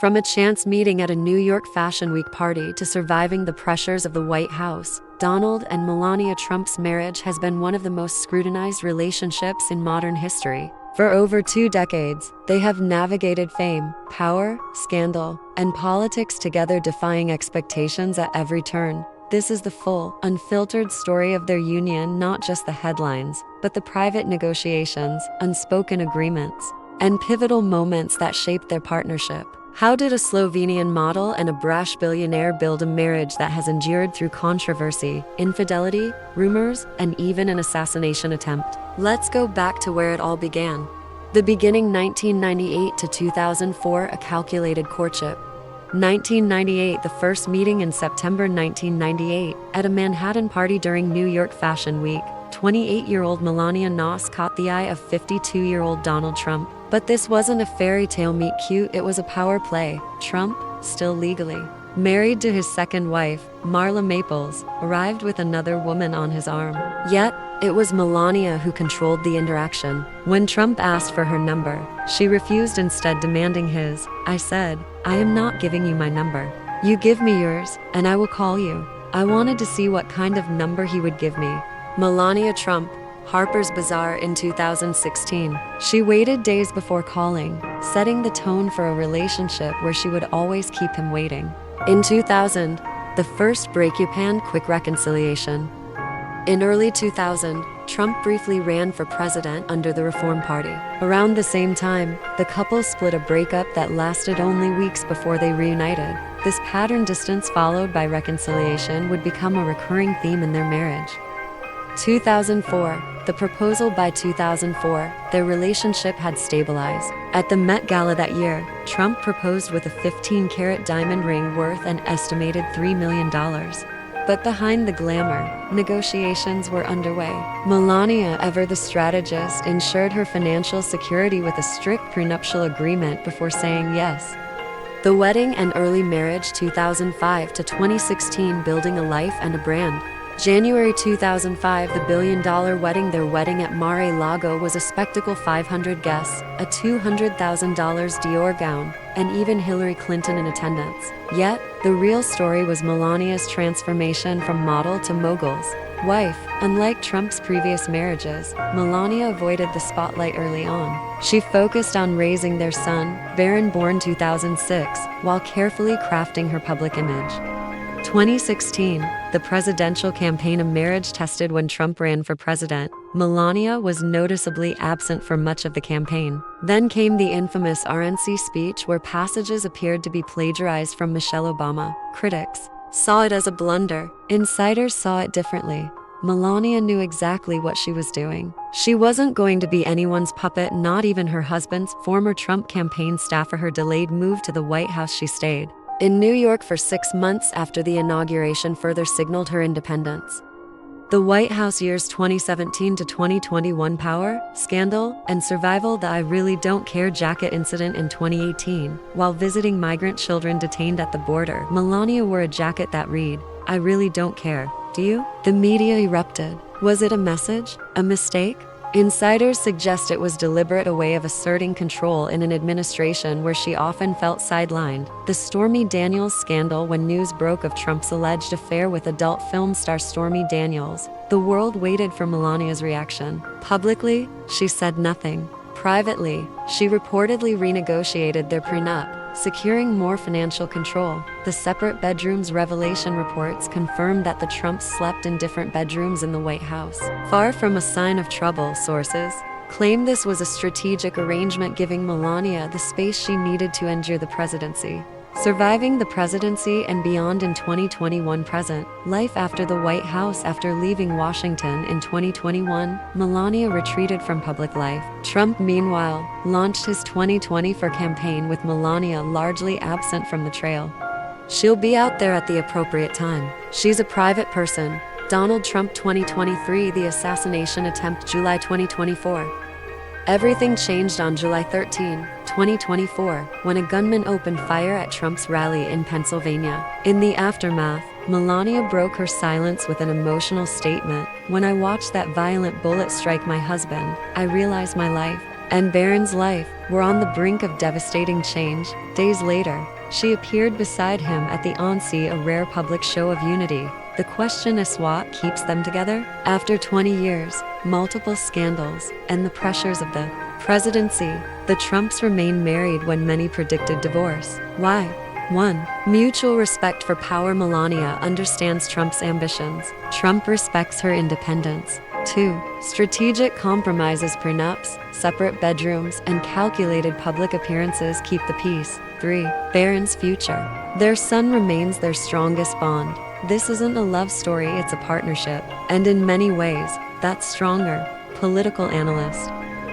From a chance meeting at a New York Fashion Week party to surviving the pressures of the White House, Donald and Melania Trump's marriage has been one of the most scrutinized relationships in modern history. For over 2 decades, they have navigated fame, power, scandal, and politics together, defying expectations at every turn. This is the full, unfiltered story of their union, not just the headlines, but the private negotiations, unspoken agreements, and pivotal moments that shaped their partnership. How did a Slovenian model and a brash billionaire build a marriage that has endured through controversy, infidelity, rumors, and even an assassination attempt? Let's go back to where it all began. The beginning, 1998 to 2004, a calculated courtship. 1998, the first meeting in September 1998, at a Manhattan party during New York Fashion Week. 28-year-old Melania caught the eye of 52-year-old Donald Trump. But this wasn't a fairy tale meet cute, it was a power play. Trump, still legally married to his second wife, Marla Maples, arrived with another woman on his arm. Yet, it was Melania who controlled the interaction. When Trump asked for her number, she refused, instead demanding his. "I said, I am not giving you my number. You give me yours, and I will call you." I wanted to see what kind of number he would give me. Melania Trump, Harper's Bazaar in 2016. She waited days before calling, setting the tone for a relationship where she would always keep him waiting. In 2000, the first break-you-pan quick reconciliation. In early 2000, Trump briefly ran for president under the Reform Party. Around the same time, the couple split, a breakup that lasted only weeks before they reunited. This pattern, distance followed by reconciliation, would become a recurring theme in their marriage. 2004, the proposal. By 2004, their relationship had stabilized. At the Met Gala that year, Trump proposed with a 15-carat diamond ring worth an estimated $3 million. But behind the glamour, negotiations were underway. Melania, ever the strategist, ensured her financial security with a strict prenuptial agreement before saying yes. The wedding and early marriage, 2005 to 2016, building a life and a brand. January 2005, the billion-dollar wedding. Their wedding at Mar-a-Lago was a spectacle. 500 guests, a $200,000 Dior gown, and even Hillary Clinton in attendance. Yet, the real story was Melania's transformation from model to mogul's wife. Unlike Trump's previous marriages, Melania avoided the spotlight early on. She focused on raising their son, Baron, born 2006, while carefully crafting her public image. 2016, the presidential campaign. A marriage tested when Trump ran for president. Melania was noticeably absent for much of the campaign. Then came the infamous RNC speech, where passages appeared to be plagiarized from Michelle Obama. Critics saw it as a blunder. Insiders saw it differently. Melania knew exactly what she was doing. She wasn't going to be anyone's puppet, not even her husband's. Former Trump campaign staffer. Her delayed move to the White House. She stayed in New York for 6 months after the inauguration further signaled her independence. The White House years, 2017 to 2021. Power, scandal, and survival. The "I really don't care" jacket incident in 2018. While visiting migrant children detained at the border, Melania wore a jacket that read, "I really don't care. Do you?" The media erupted. Was it a message? A mistake? Insiders suggest it was deliberate, a way of asserting control in an administration where she often felt sidelined. The Stormy Daniels scandal. When news broke of Trump's alleged affair with adult film star Stormy Daniels, the world waited for Melania's reaction. Publicly, she said nothing. Privately, she reportedly renegotiated their prenup, securing more financial control. The separate bedrooms revelation. Reports confirmed that the Trumps slept in different bedrooms in the White House. Far from a sign of trouble, sources claim this was a strategic arrangement, giving Melania the space she needed to endure the presidency. Surviving the presidency and beyond in 2021. Present life after the White House. After leaving Washington in 2021, Melania retreated from public life. Trump, meanwhile, launched his 2024 campaign with Melania largely absent from the trail. "She'll be out there at the appropriate time. She's a private person." Donald Trump, 2023, the assassination attempt. July 2024. Everything changed on July 13, 2024, when a gunman opened fire at Trump's rally in Pennsylvania. In the aftermath, Melania broke her silence with an emotional statement. "When I watched that violent bullet strike my husband, I realized my life and Barron's life were on the brink of devastating change. Days later, she appeared beside him at the Annecy, a rare public show of unity. The question is what keeps them together? After 20 years, multiple scandals, and the pressures of the presidency, the Trumps remain married when many predicted divorce. Why? 1. Mutual respect for power. Melania understands Trump's ambitions. Trump respects her independence. 2. Strategic compromises. Prenups, separate bedrooms, and calculated public appearances keep the peace. 3. Barron's future. Their son remains their strongest bond. This isn't a love story, it's a partnership. And in many ways, that's stronger. Political analyst.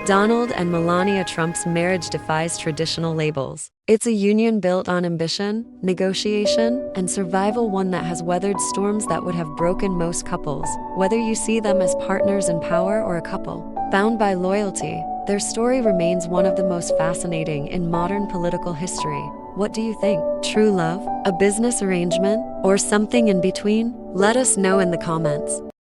Donald and Melania Trump's marriage defies traditional labels. It's a union built on ambition, negotiation, and survival, one that has weathered storms that would have broken most couples. Whether you see them as partners in power or a couple bound by loyalty, their story remains one of the most fascinating in modern political history. What do you think? True love, a business arrangement, or something in between? Let us know in the comments.